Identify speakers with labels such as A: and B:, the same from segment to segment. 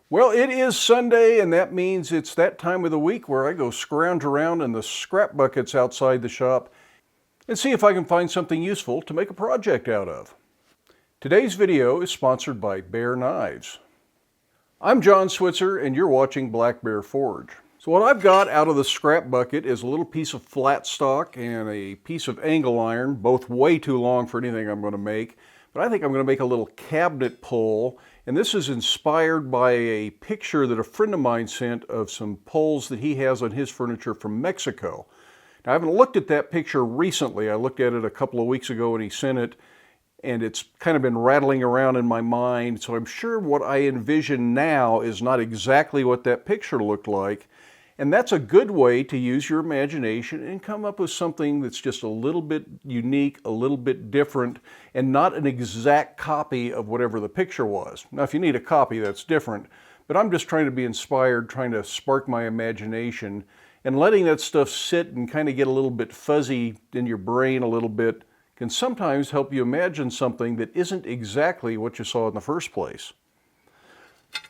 A: Well, it is Sunday, and that means it's that time of the week where I go scrounge around in the scrap buckets outside the shop and see if I can find something useful to make a project out of. Today's video is sponsored by Bear Knives. I'm John Switzer, and you're watching Black Bear Forge. So what I've got out of the scrap bucket is a little piece of flat stock and a piece of angle iron, both way too long for anything I'm going to make. But I think I'm going to make a little cabinet pull, and this is inspired by a picture that a friend of mine sent of some poles that he has on his furniture from Mexico. Now, I haven't looked at that picture recently. I looked at it a couple of weeks ago when he sent it, and it's kind of been rattling around in my mind, so I'm sure what I envision now is not exactly what that picture looked like. And that's a good way to use your imagination and come up with something that's just a little bit unique, a little bit different, and not an exact copy of whatever the picture was. Now, if you need a copy, that's different, but I'm just trying to be inspired, trying to spark my imagination, and letting that stuff sit and kind of get a little bit fuzzy in your brain a little bit can sometimes help you imagine something that isn't exactly what you saw in the first place.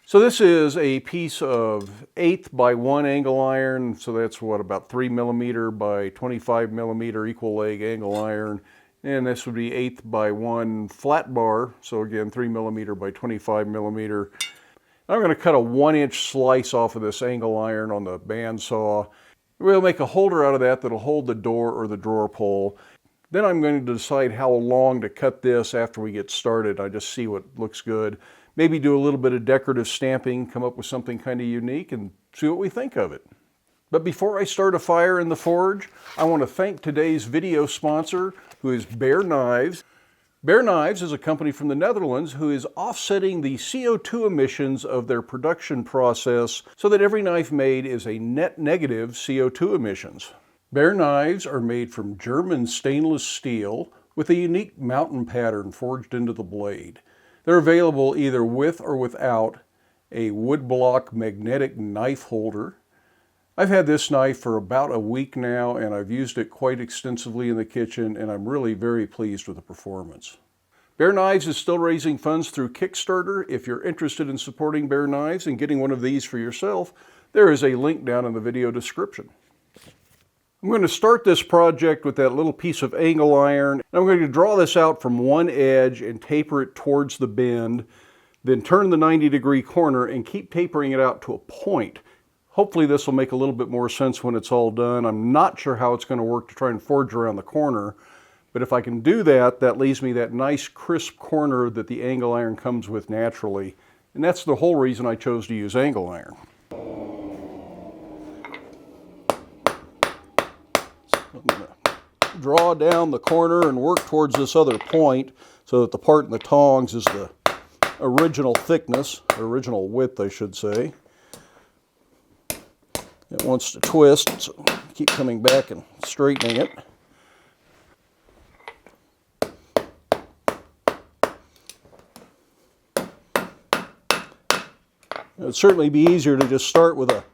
A: So this is a piece of 1/8 by 1 angle iron, so that's what, about 3mm by 25mm equal leg angle iron, and this would be 1/8 by 1 flat bar, so again 3mm by 25mm. I'm going to cut a 1-inch slice off of this angle iron on the bandsaw. We'll make a holder out of that that'll hold the door or the drawer pull. Then I'm going to decide how long to cut this after we get started. I just see what looks good. Maybe do a little bit of decorative stamping, come up with something kind of unique, and see what we think of it. But before I start a fire in the forge, I want to thank today's video sponsor, who is Bear Knives. Bear Knives is a company from the Netherlands who is offsetting the CO2 emissions of their production process so that every knife made is a net negative CO2 emissions. Bear Knives are made from German stainless steel with a unique mountain pattern forged into the blade. They're available either with or without a woodblock magnetic knife holder. I've had this knife for about a week now, and I've used it quite extensively in the kitchen, and I'm really very pleased with the performance. Bear Knives is still raising funds through Kickstarter. If you're interested in supporting Bear Knives and getting one of these for yourself, there is a link down in the video description. I'm going to start this project with that little piece of angle iron. I'm going to draw this out from one edge and taper it towards the bend, then turn the 90-degree corner and keep tapering it out to a point. Hopefully this will make a little bit more sense when it's all done. I'm not sure how it's going to work to try and forge around the corner, but if I can do that, that leaves me that nice crisp corner that the angle iron comes with naturally. And that's the whole reason I chose to use angle iron. I'm going to draw down the corner and work towards this other point so that the part in the tongs is the original thickness, original width I should say. It wants to twist, so keep coming back and straightening it. It would certainly be easier to just start with a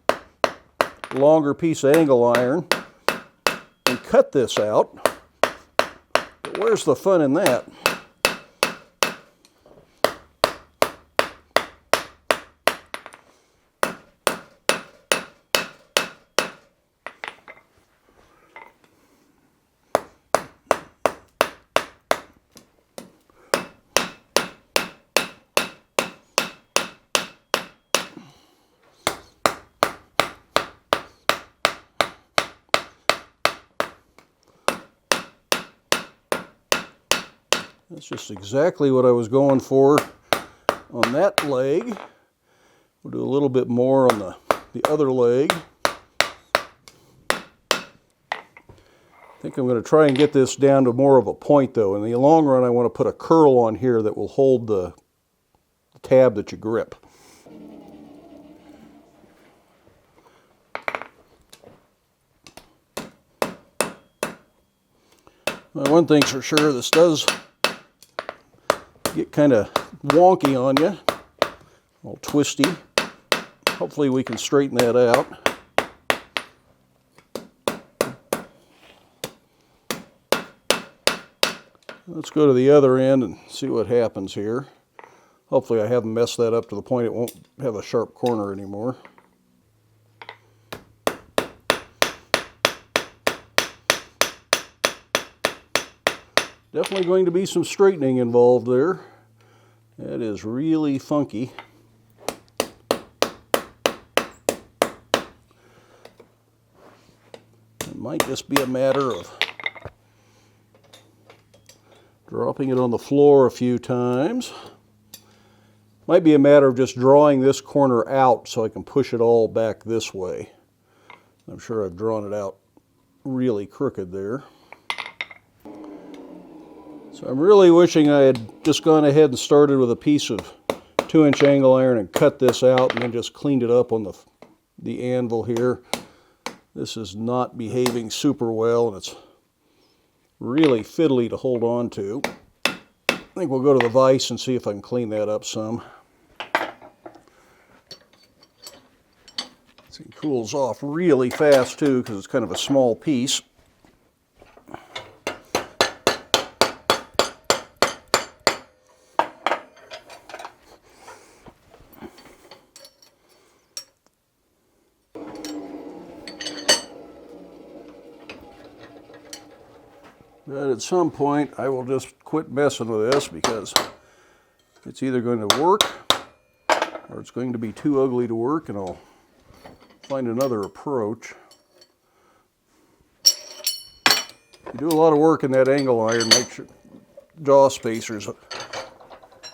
A: longer piece of angle iron and cut this out, but where's the fun in that? That's just exactly what I was going for on that leg. We'll do a little bit more on the other leg. I think I'm going to try and get this down to more of a point though. In the long run, I want to put a curl on here that will hold the tab that you grip. Well, one thing's for sure, this does get kind of wonky on you, all twisty. Hopefully we can straighten that out. Let's go to the other end and see what happens here. Hopefully I haven't messed that up to the point it won't have a sharp corner anymore. Definitely going to be some straightening involved there. That is really funky. It might just be a matter of dropping it on the floor a few times. Might be a matter of just drawing this corner out so I can push it all back this way. I'm sure I've drawn it out really crooked there. So I'm really wishing I had just gone ahead and started with a piece of 2-inch angle iron and cut this out and then just cleaned it up on the anvil here. This is not behaving super well and it's really fiddly to hold on to. I think we'll go to the vise and see if I can clean that up some. It cools off really fast too because it's kind of a small piece. But at some point I will just quit messing with this because it's either going to work or it's going to be too ugly to work, and I'll find another approach. You do a lot of work in that angle iron, make sure jaw spacers,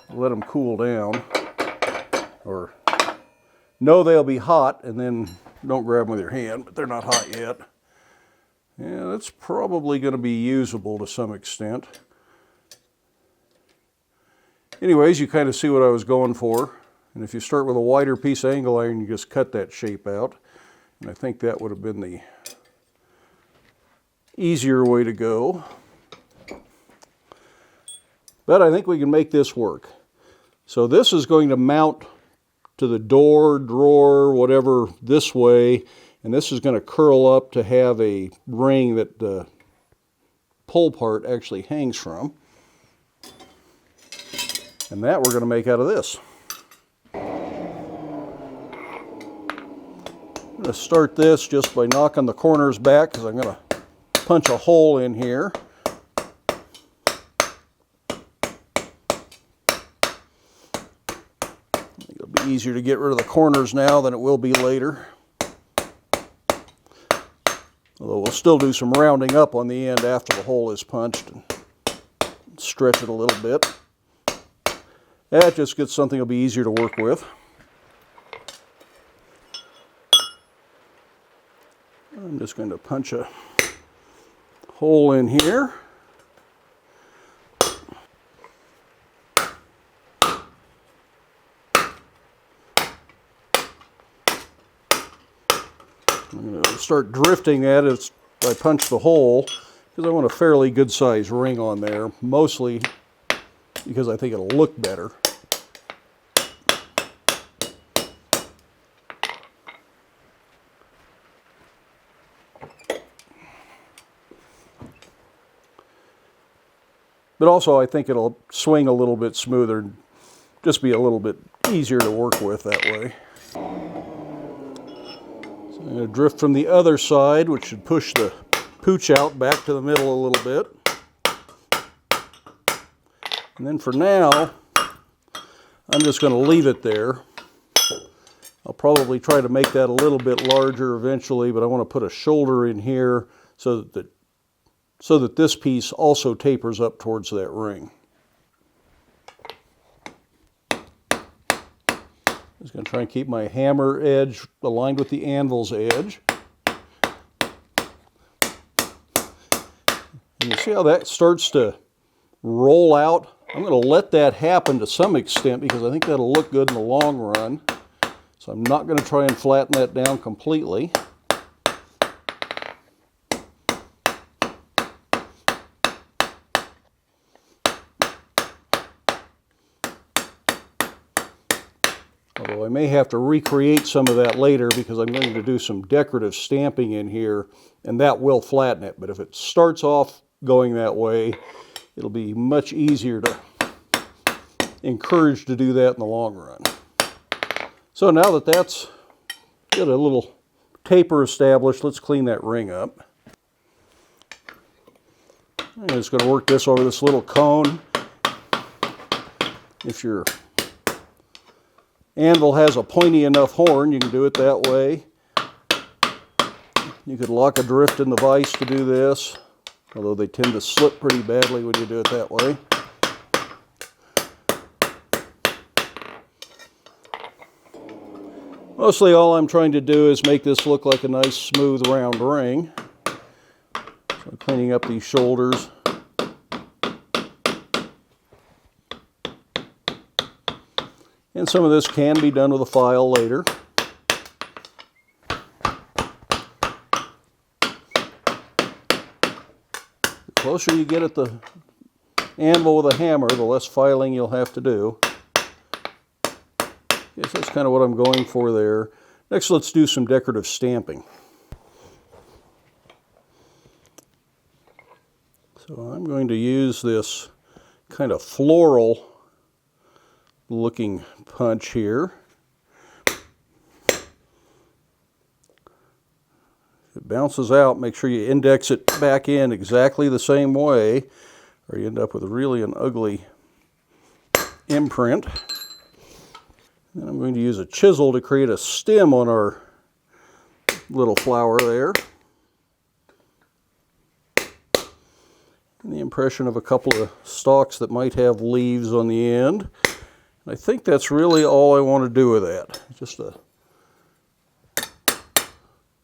A: let them cool down, or know they'll be hot and then don't grab them with your hand, but they're not hot yet. Yeah, that's probably going to be usable to some extent. Anyways, you kind of see what I was going for. And if you start with a wider piece of angle iron, you just cut that shape out. And I think that would have been the easier way to go. But I think we can make this work. So this is going to mount to the door, drawer, whatever, this way. And this is going to curl up to have a ring that the pull part actually hangs from. And that we're going to make out of this. I'm going to start this just by knocking the corners back because I'm going to punch a hole in here. It'll be easier to get rid of the corners now than it will be later. Although we'll still do some rounding up on the end after the hole is punched and stretch it a little bit. That just gets something that'll be easier to work with. I'm just going to punch a hole in here. I'm going to start drifting that as I punch the hole because I want a fairly good sized ring on there, mostly because I think it'll look better. But also I think it'll swing a little bit smoother and just be a little bit easier to work with that way. So I'm going to drift from the other side, which should push the pooch out back to the middle a little bit. And then for now, I'm just going to leave it there. I'll probably try to make that a little bit larger eventually, but I want to put a shoulder in here so that this piece also tapers up towards that ring. I'm just going to try and keep my hammer edge aligned with the anvil's edge. And you see how that starts to roll out? I'm going to let that happen to some extent because I think that'll look good in the long run. So I'm not going to try and flatten that down completely. Although I may have to recreate some of that later because I'm going to do some decorative stamping in here and that will flatten it. But if it starts off going that way, it'll be much easier to encouraged to do that in the long run. So now that that's got a little taper established, let's clean that ring up. I'm just going to work this over this little cone. If your anvil has a pointy enough horn, you can do it that way. You could lock a drift in the vise to do this, although they tend to slip pretty badly when you do it that way. Mostly all I'm trying to do is make this look like a nice smooth round ring. So cleaning up these shoulders. And some of this can be done with a file later. The closer you get at the anvil with a hammer, the less filing you'll have to do. Yes, that's kind of what I'm going for there. Next, let's do some decorative stamping. So I'm going to use this kind of floral looking punch here. If it bounces out, make sure you index it back in exactly the same way, or you end up with really an ugly imprint. And I'm going to use a chisel to create a stem on our little flower there. And the impression of a couple of stalks that might have leaves on the end. And I think that's really all I want to do with that. Just a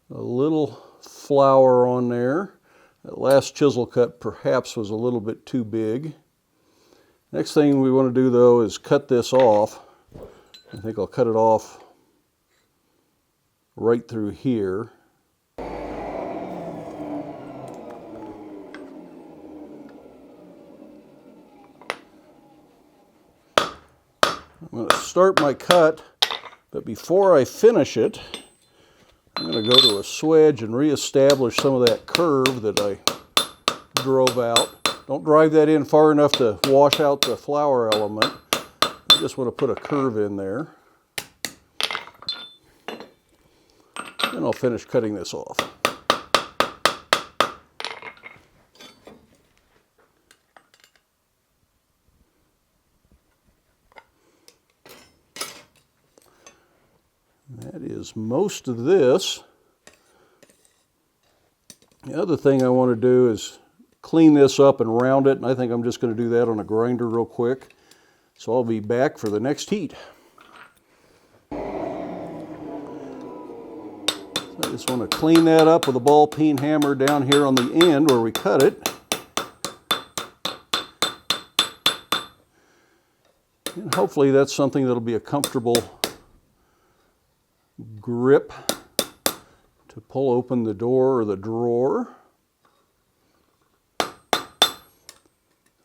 A: little flower on there. That last chisel cut perhaps was a little bit too big. Next thing we want to do though is cut this off. I think I'll cut it off right through here. I'm going to start my cut, but before I finish it, I'm going to go to a swedge and reestablish some of that curve that I drove out. Don't drive that in far enough to wash out the flower element. I just want to put a curve in there. And I'll finish cutting this off. That is most of this. The other thing I want to do is clean this up and round it, and I think I'm just going to do that on a grinder real quick. So I'll be back for the next heat. So I just want to clean that up with a ball peen hammer down here on the end where we cut it. And hopefully that's something that'll be a comfortable grip to pull open the door or the drawer.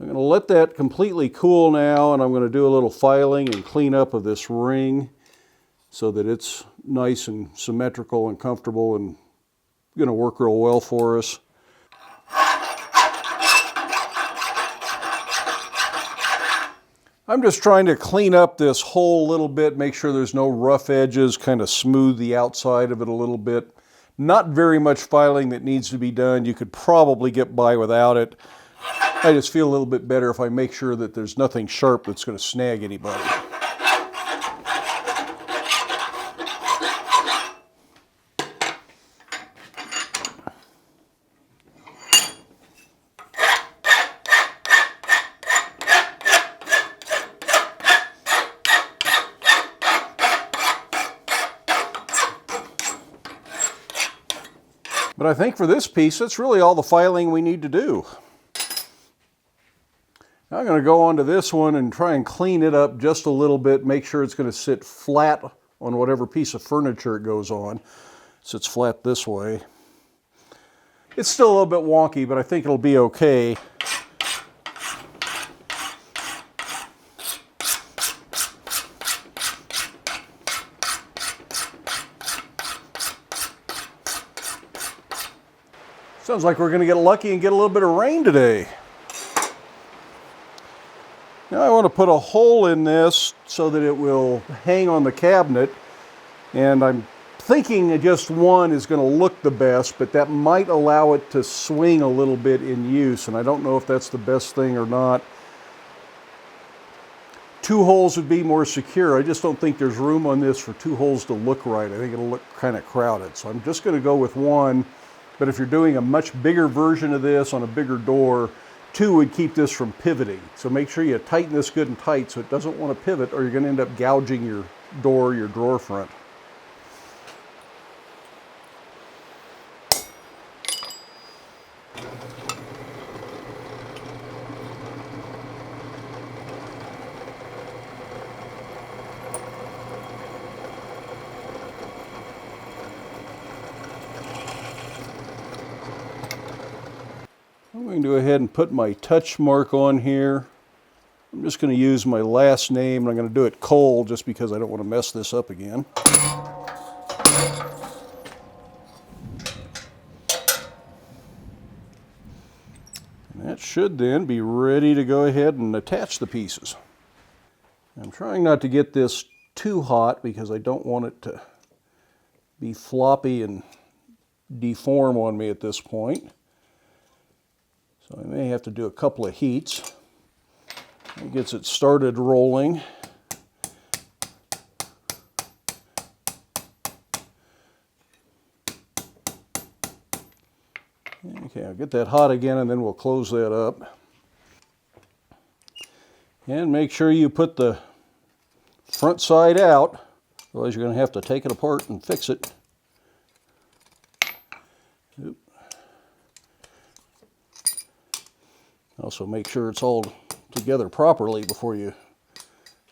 A: I'm going to let that completely cool now, and I'm going to do a little filing and clean up of this ring so that it's nice and symmetrical and comfortable and going to work real well for us. I'm just trying to clean up this whole little bit, make sure there's no rough edges, kind of smooth the outside of it a little bit. Not very much filing that needs to be done. You could probably get by without it. I just feel a little bit better if I make sure that there's nothing sharp that's going to snag anybody. But I think for this piece, that's really all the filing we need to do. Now I'm going to go on to this one and try and clean it up just a little bit, make sure it's going to sit flat on whatever piece of furniture it goes on. It sits flat this way. It's still a little bit wonky, but I think it'll be okay. Sounds like we're going to get lucky and get a little bit of rain today. Now I want to put a hole in this so that it will hang on the cabinet, and I'm thinking that just one is going to look the best, but that might allow it to swing a little bit in use, and I don't know if that's the best thing or not. Two holes would be more secure. I just don't think there's room on this for two holes to look right. I think it'll look kind of crowded. So I'm just going to go with one. But if you're doing a much bigger version of this on a bigger door, two would keep this from pivoting. So make sure you tighten this good and tight so it doesn't want to pivot, or you're going to end up gouging your door, your drawer front. I'm going to go ahead and put my touch mark on here. I'm just going to use my last name, and I'm going to do it cold just because I don't want to mess this up again. And that should then be ready to go ahead and attach the pieces. I'm trying not to get this too hot because I don't want it to be floppy and deform on me at this point. So I may have to do a couple of heats. It gets it started rolling. Okay, I'll get that hot again and then we'll close that up. And make sure you put the front side out, otherwise you're going to have to take it apart and fix it. Oop. Also make sure it's all together properly before you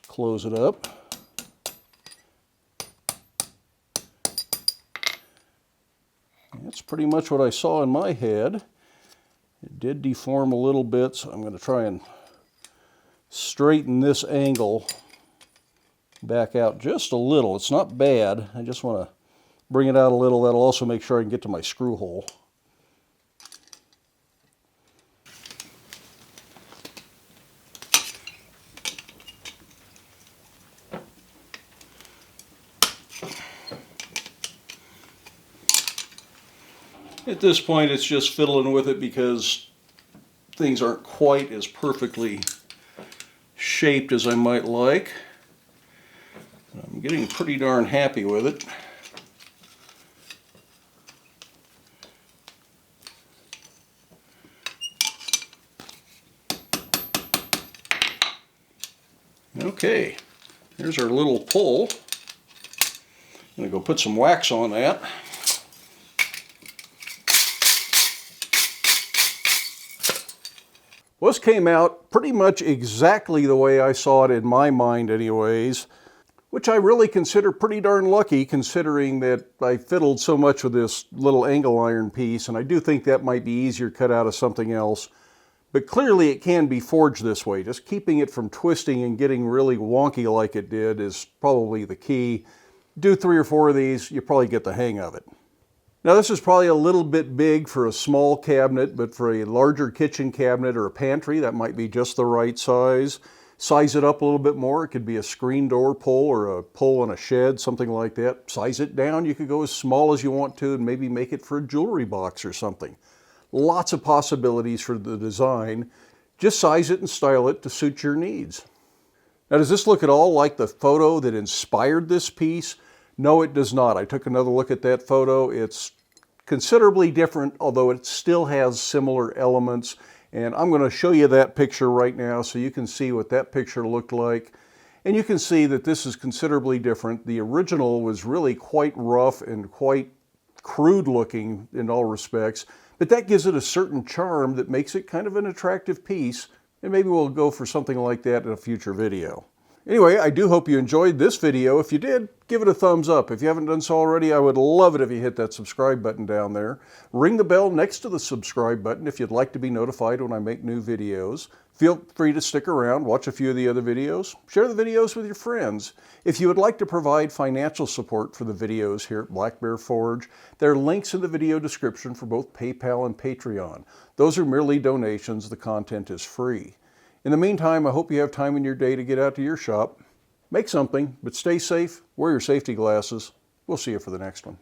A: close it up. That's pretty much what I saw in my head. It did deform a little bit, so I'm going to try and straighten this angle back out just a little. It's not bad. I just want to bring it out a little. That'll also make sure I can get to my screw hole. At this point, it's just fiddling with it because things aren't quite as perfectly shaped as I might like. I'm getting pretty darn happy with it. Okay, here's our little pole. I'm going to go put some wax on that. Well, this came out pretty much exactly the way I saw it in my mind anyways, which I really consider pretty darn lucky considering that I fiddled so much with this little angle iron piece, and I do think that might be easier cut out of something else. But clearly it can be forged this way. Just keeping it from twisting and getting really wonky like it did is probably the key. Do 3 or 4 of these, you probably get the hang of it. Now this is probably a little bit big for a small cabinet, but for a larger kitchen cabinet or a pantry, that might be just the right size. Size it up a little bit more. It could be a screen door pull or a pull on a shed, something like that. Size it down. You could go as small as you want to and maybe make it for a jewelry box or something. Lots of possibilities for the design. Just size it and style it to suit your needs. Now, does this look at all like the photo that inspired this piece? No, it does not. I took another look at that photo. It's considerably different, although it still has similar elements. And I'm going to show you that picture right now so you can see what that picture looked like. And you can see that this is considerably different. The original was really quite rough and quite crude looking in all respects, but that gives it a certain charm that makes it kind of an attractive piece. And maybe we'll go for something like that in a future video. Anyway, I do hope you enjoyed this video. If you did, give it a thumbs up. If you haven't done so already, I would love it if you hit that subscribe button down there. Ring the bell next to the subscribe button if you'd like to be notified when I make new videos. Feel free to stick around, watch a few of the other videos, share the videos with your friends. If you would like to provide financial support for the videos here at Black Bear Forge, there are links in the video description for both PayPal and Patreon. Those are merely donations. The content is free. In the meantime, I hope you have time in your day to get out to your shop. Make something, but stay safe, wear your safety glasses. We'll see you for the next one.